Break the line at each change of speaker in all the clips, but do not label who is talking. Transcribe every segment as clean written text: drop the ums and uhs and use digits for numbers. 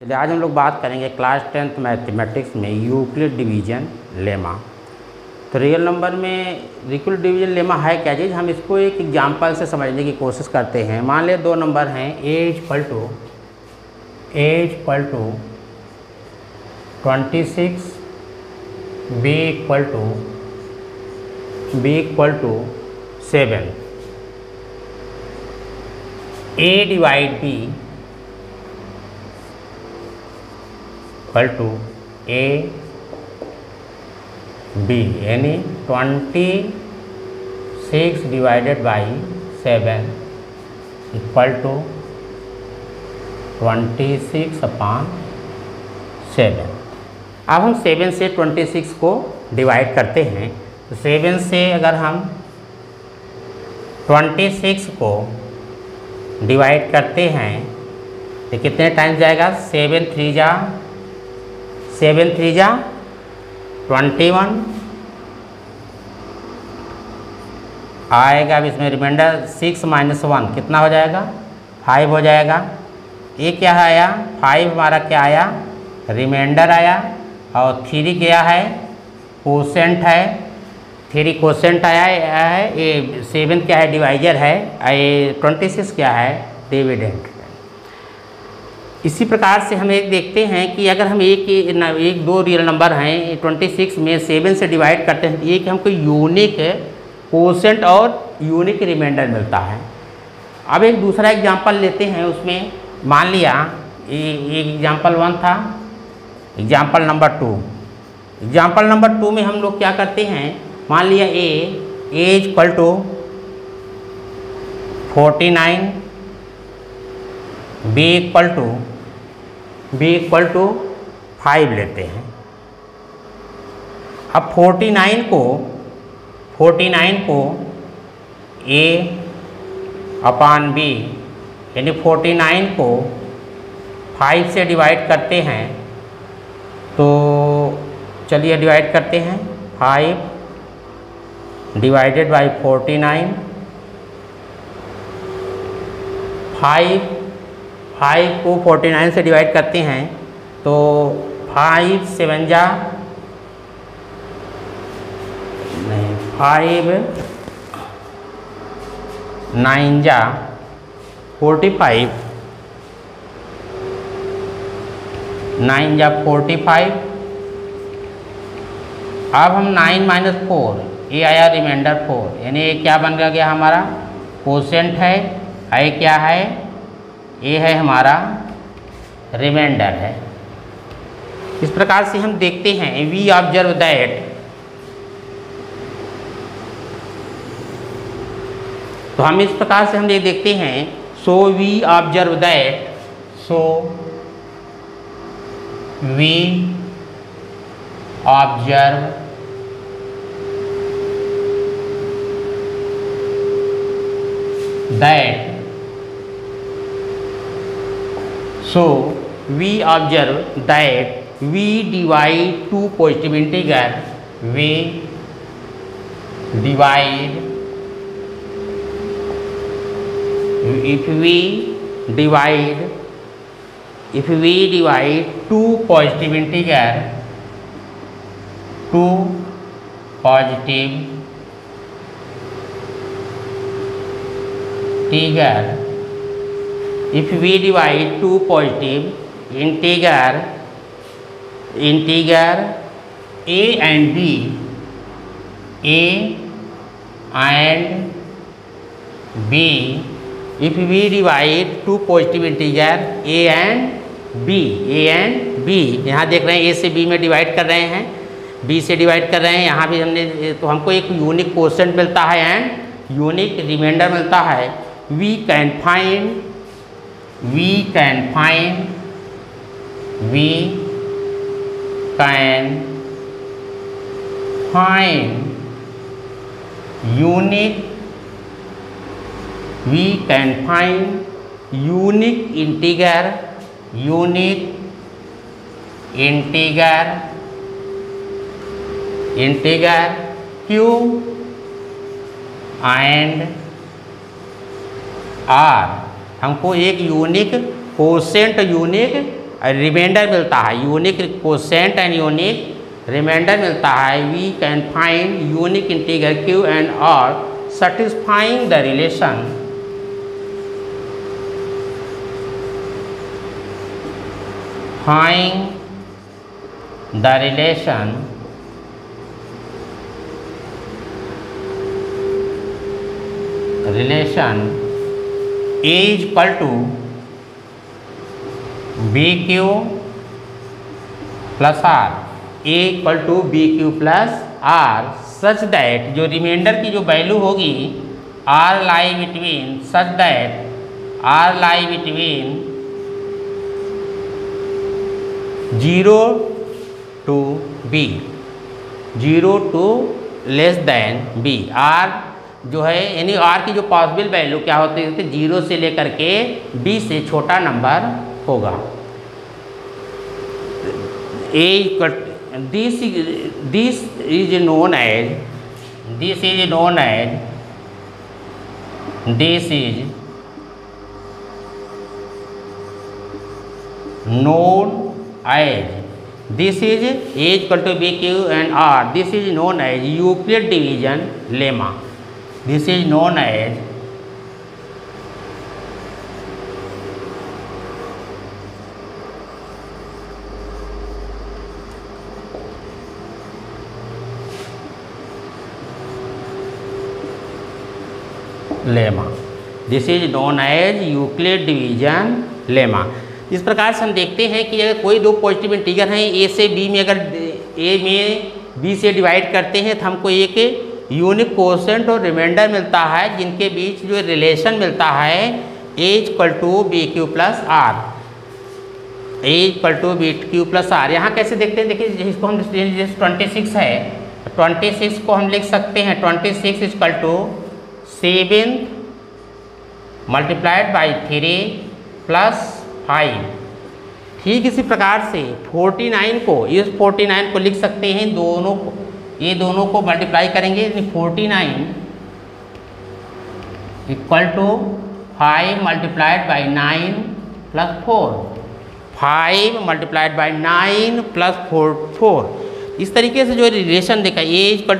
चलिए आज हम लोग बात करेंगे क्लास 10th मैथमेटिक्स में यूक्लिड डिवीजन लेमा। तो रियल नंबर में यूक्लिड डिवीजन लेमा है क्या चीज़, हम इसको एक एग्जांपल से समझने की कोशिश करते हैं। मान लिया दो नंबर हैं a equal to 26, b equal to 7। a divide b equal to a b, यानी 26 डिवाइडेड बाई 7 इक्वल टू 26/7। अब हम 7 से 26 को डिवाइड करते हैं। तो 7 से अगर हम 26 को डिवाइड करते हैं तो कितने टाइम्स जाएगा? 7 3 जा 21 आएगा। अब इसमें रिमाइंडर 6 - 1 कितना हो जाएगा? 5 हो जाएगा। ये क्या आया? 5 हमारा क्या आया? रिमाइंडर आया। और 3 क्या है? कोसेंट है। 3 कोसेंट आया है। ये 7 क्या है? डिवाइजर है। ये 26 क्या है? डिविडेंड। इसी प्रकार से हम एक देखते हैं कि अगर हम एक दो रियल नंबर हैं 26 में 7 से डिवाइड करते हैं तो एक हमको यूनिक कोसेंट और यूनिक रिमाइंडर मिलता है। अब एक दूसरा एग्जांपल लेते हैं। उसमें मान लिया एक एग्जांपल 1 था, एग्जांपल नंबर 2। एग्जांपल नंबर 2 में हम लोग क्या करते हैं? मान लिया a equal to 49, b equal to 5 लेते हैं। अब 49 को a अपान b, यानी 49 को 5 से डिवाइड करते हैं। तो चलिए डिवाइड करते हैं। 5 डिवाइडेड बाई 49, 5 को 49 से डिवाइड करते हैं तो 5 7 जा 5 9 जा 45, 9 जा 45। अब हम 9 - 4, ये आया रिमाइंडर 4, यानी ये क्या बन गया हमारा? कोसेंट है। ये क्या है? ये है हमारा रिमाइंडर है। इस प्रकार से हम देखते हैं वी ऑब्जर्व दैट, तो हम इस प्रकार से हम ये देखते हैं so we observe that, so we observe that, so we observe that we divide two positive integer, we divide, if we divide two positive integer, two positive integer, if we divide two positive integer a and b, if we divide two positive integer a and b, यहाँ देख रहे हैं a से b में divide कर रहे हैं, b से डिवाइड कर रहे हैं। यहाँ भी हमने तो हमको एक यूनिक कोसेंट मिलता है एंड यूनिक रिमाइंडर मिलता है। we can find unique integer q and r। हमको एक यूनिक कोसेंट यूनिक रिमाइंडर मिलता है, unique quotient and unique remainder मिलता है, we can find unique integer q and r satisfying the relation relation A is equal to BQ plus R, A equal to BQ plus R such that जो reminder की जो value होगी R lie between such that R lie between 0 to B, 0 to less than B। R जो है यानी R की जो possible value क्या होती है, 0 से लेकर के B से छोटा नंबर होगा। This is known as this is A equal to BQ and R. This is known as Euclid division lemma. This is known as lemma. This is known as Euclid division lemma. इस प्रकार से हम देखते हैं कि अगर कोई दो पॉजिटिव इंटीजर हैं ए से बी में, अगर ए में बी से डिवाइड करते हैं तो हमको एक यूनिक कोशेंट और रिमाइंडर मिलता है जिनके बीच जो रिलेशन मिलता है A equal to B Q plus R, A equal to B Q plus R. यहाँ कैसे देखते हैं, देखिए जिसको हम 26 है, 26 को हम लिख सकते हैं 26 equal to 7 multiplied by 3 plus 5। ठीक इसी प्रकार से 49 को, इस 49 को लिख सकते हैं, दोनों को, ये दोनों को मल्टीप्लाई करेंगे 49 equal to 5 multiplied by 9 plus 4, 5 multiplied by 9 plus 4। इस तरीके से जो रिलेशन देखा A equal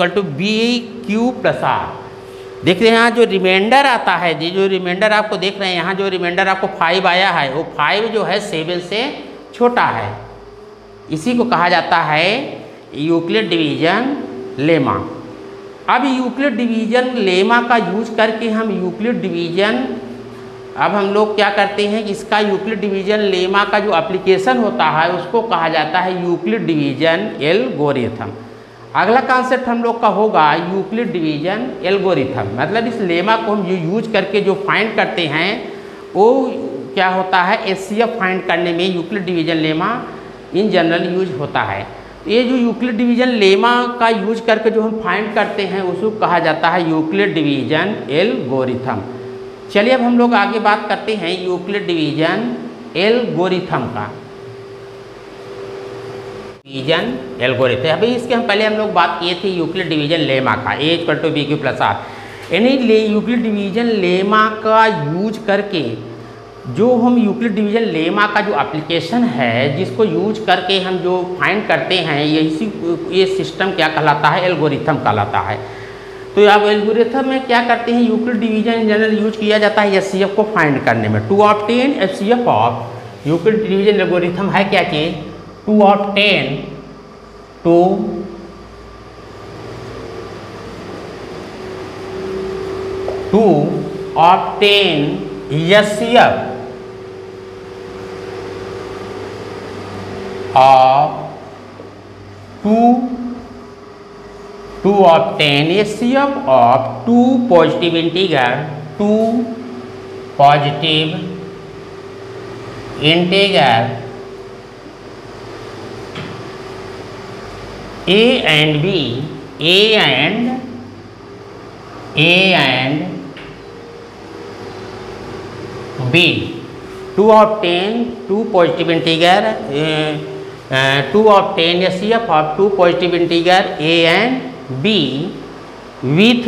to B Q plus R. देख रहे हैं यहाँ जो रिमाइंडर आता है, जो रिमाइंडर आपको देख रहे हैं यहाँ जो रिमाइंडर आपको 5 आया है, वो 5 जो है 7 से छोटा है। इसी को कहा जाता है यूक्लिड डिवीजन लेमा। अब यूक्लिड डिवीजन लेमा का यूज करके हम यूक्लिड डिवीजन, अब हम लोग क्या करते हैं कि इसका यूक्लिड डिवीजन लेमा का जो एप्लीकेशन होता है उसको कहा जाता है यूक्लिड डिवीजन एल्गोरिथम। अगला कॉन्सेप्ट हम लोग का होगा यूक्लिड डिवीजन एल्गोरिथम। मतलब इस लेमा को हम यूज करके जो फाइंड करते हैं वो क्या होता है, एचसीएफ फाइंड करने में Euclid division lemma in general use होता है। ये जो यूक्लिड डिवीजन लेमा का यूज करके जो हम फाइंड करते हैं उसको कहा जाता है यूक्लिड डिवीजन एल्गोरिथम। चलिए अब हम लोग आगे बात करते हैं यूक्लिड डिवीजन एल्गोरिथम का। डिवीजन एल्गोरिथम, अभी इसके हम पहले हम लोग बात किए थे यूक्लिड डिवीजन लेमा का, A equal to B Q plus R. यानी यूक्लिड डिवीजन लेमा का यूज करके जो हम यूक्लिड डिवीजन लेमा का जो एप्लीकेशन है जिसको यूज करके हम जो फाइंड करते हैं ये सिस्टम क्या कहलाता है, एल्गोरिथम कहलाता है। तो अब एल्गोरिथम में क्या करते हैं, यूक्लिड डिवीजन जनरल यूज किया जाता है एचसीएफ को फाइंड करने में। To obtain HCF of Euclid division algorithm है क्या चीज़, to obtain HCF of to obtain HCF of two positive integer A and B, A and B, to obtain two positive integer to obtain HCF of two positive integer A and B with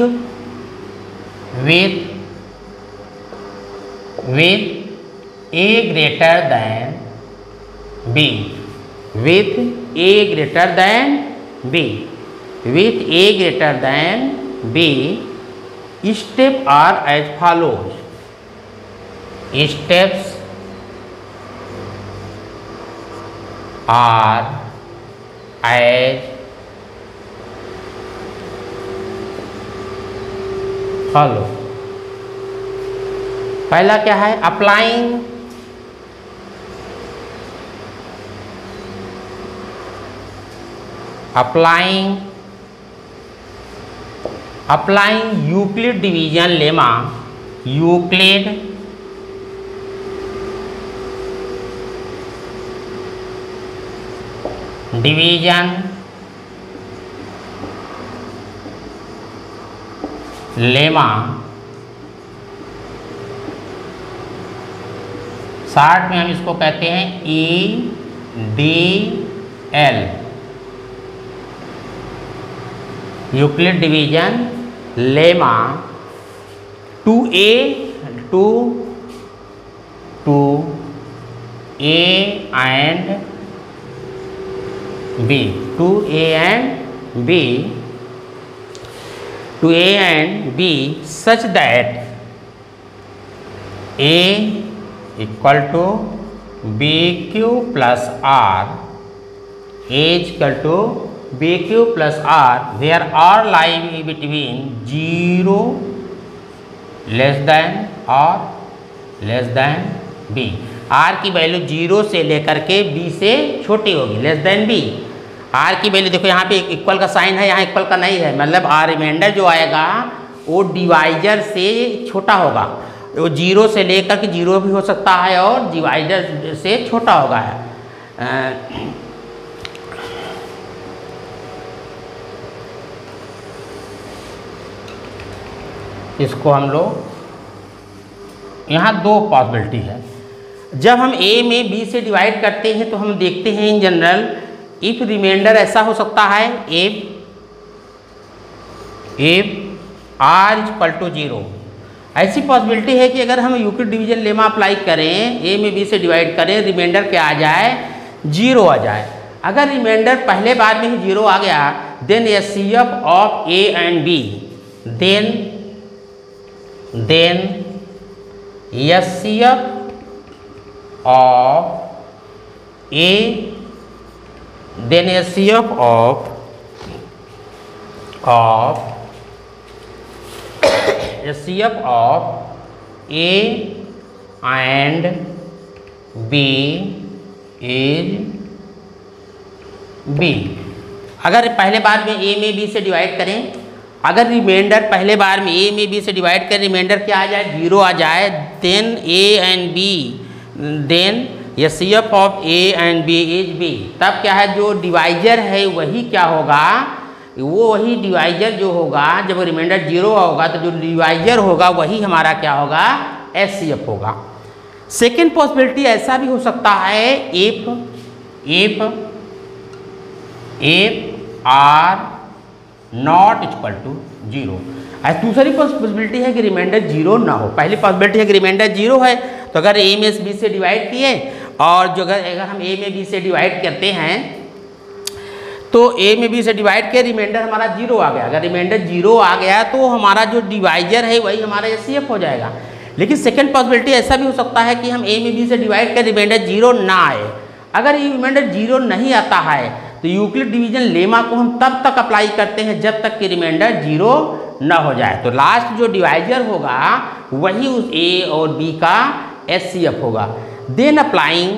A greater than B with A greater than B. With A greater than B, steps are as follows. Steps are as follow. पहला क्या है? Applying Euclid division lemma, Euclid division lemma, short में हम इसको कहते हैं EDL, Euclid division lemma to A and B, to A and B such that A equal to BQ plus R, A is equal to BQ plus R, where R lie between 0 less than or less than B. R की value 0 से लेकर के B से छोटी होगी, less than B. R की value देखो यहाँ पे इक्वल का साइन है, यहाँ इक्वल का नहीं है, मतलब R रिमाइंडर जो आएगा वो डिवाइजर से छोटा होगा. वो 0 से लेकर के 0 भी हो सकता है और डिवाइजर से छोटा होगा. इसको हम लोग यहाँ दो पॉसिबिलिटी है. जब हम A में B से डिवाइड करते हैं तो हम देखते हैं इन जनरल इफ रिमाइंडर ऐसा हो सकता है if R is equal to 0. ऐसी पॉसिबिलिटी है कि अगर हम यूक्लिड डिवीजन लेमा अप्लाई करें, A में B से डिवाइड करें, रिमाइंडर क्या आ जाए? 0 आ जाए. अगर रिमाइंडर पहले बार में ही 0 आ गया, then HCF of A and B, then HCF of A, then HCF of HCF of A and B is B. अगर पहले बार में A में B से डिवाइड करें, अगर रिमाइंडर पहले बार में A में B से डिवाइड करें, रिमाइंडर क्या आ जाए? 0 आ जाए, then A and B, then HCF of A and B is B. तब क्या है? जो डिवाइजर है वही क्या होगा? वही डिवाइजर जो होगा, जब रिमाइंडर 0 होगा तो जो डिवाइजर होगा वही हमारा क्या होगा? HCF होगा. सेकेंड पॉसिबिलिटी ऐसा भी हो सकता है if R not equal to 0. दूसरी पॉसिबिलिटी है कि रिमाइंडर 0 ना हो. पहली पॉसिबिलिटी है कि रिमाइंडर 0 है, तो अगर A में B से डिवाइड किए और जो अगर हम A में B से डिवाइड करते हैं तो A में B से डिवाइड किए, रिमाइंडर हमारा 0 आ गया. अगर रिमाइंडर 0 आ गया तो हमारा जो डिवाइजर है वही हमारा HCF हो जाएगा. लेकिन सेकेंड पॉसिबिलिटी ऐसा भी हो सकता है कि हम A में B से डिवाइड कर रिमाइंडर 0 ना आए. अगर ये रिमाइंडर 0 नहीं आता है तो यूक्लिड डिवीजन लेमा को हम तब तक अप्लाई करते हैं जब तक कि रिमाइंडर 0 न हो जाए. तो लास्ट जो डिवाइजर होगा वही उस A और B का HCF होगा. देन अप्लाइंग,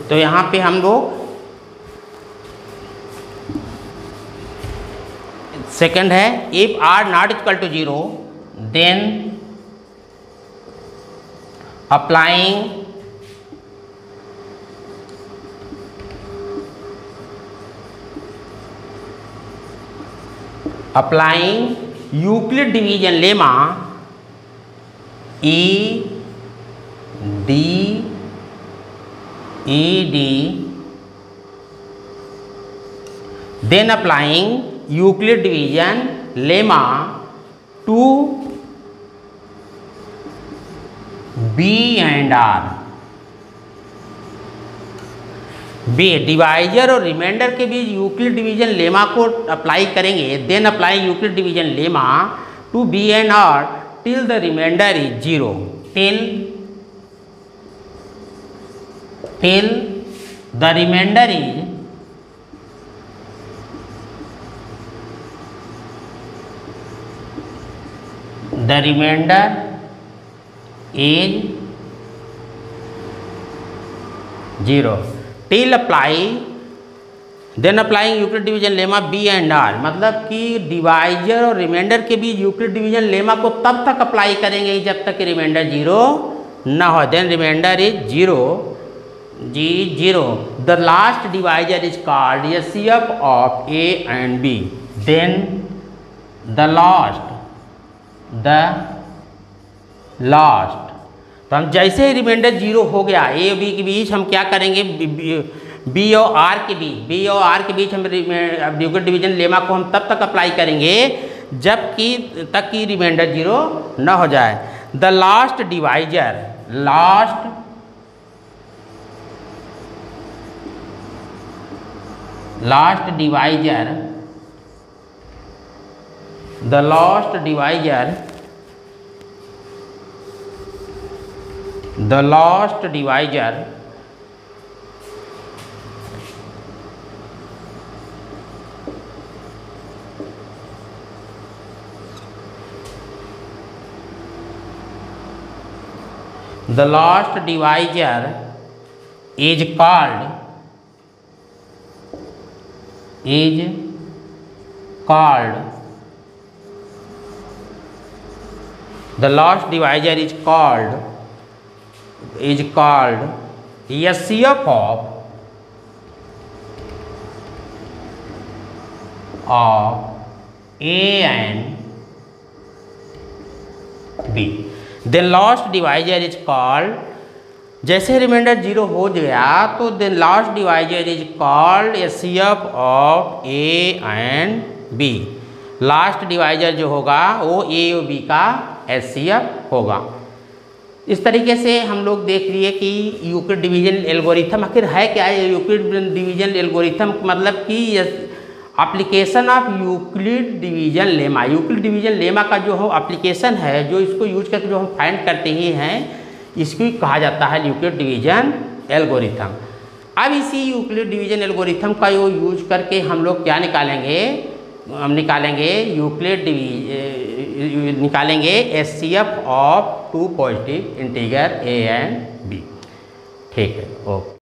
तो यहाँ पे हम लोग सेकंड है if R not equal to 0, then applying Euclid division lemma ED then applying Euclid division lemma to B and R, B divisor और रिमाइंडर के बीच यूक्लिड डिवीजन लेमा को अप्लाई करेंगे, then apply Euclid division lemma to B and R till the remainder is 0, till the remainder is zero, till apply then applying Euclid division lemma B and R, मतलब कि divisor और remainder के बीच Euclid division lemma को तब तक apply करेंगे जब तक कि रिमाइंडर 0 ना हो, then remainder is 0, the last divisor is called HCF of A and B, then the last तो हम जैसे ही रिमाइंडर 0 हो गया ए और बी के बीच हम क्या करेंगे, बी और आर के बीच हम यूक्लिड डिवीजन लेमा को हम तब तक अप्लाई करेंगे जब तक कि रिमाइंडर 0 ना हो जाए। The last divisor, the last divisor is called the last divisor is called HCF of A and B, then last divisor is called, जैसे रिमाइंडर 0 हो गया तो then last divisor is called HCF of A and B, last divisor जो होगा वो A और B का HCF होगा। इस तरीके से हम लोग देख लिए कि यूक्लिड डिवीजन एल्गोरिथम आखिर है क्या है। यूक्लिड डिवीजन एल्गोरिथम मतलब कि application of Euclid division lemma, Euclid division lemma का जो एप्लीकेशन है, जो इसको यूज करके जो हम फाइंड करते ही हैं, इसको कहा जाता है यूक्लिड डिवीजन एल्गोरिथम। अब इसी यूक्लिड डिवीजन एल्गोरिथम का यूज करके हम लोग क्या निकालेंगे, हम निकालेंगे HCF of 2 positive integer A and B। ठीक है, ओके।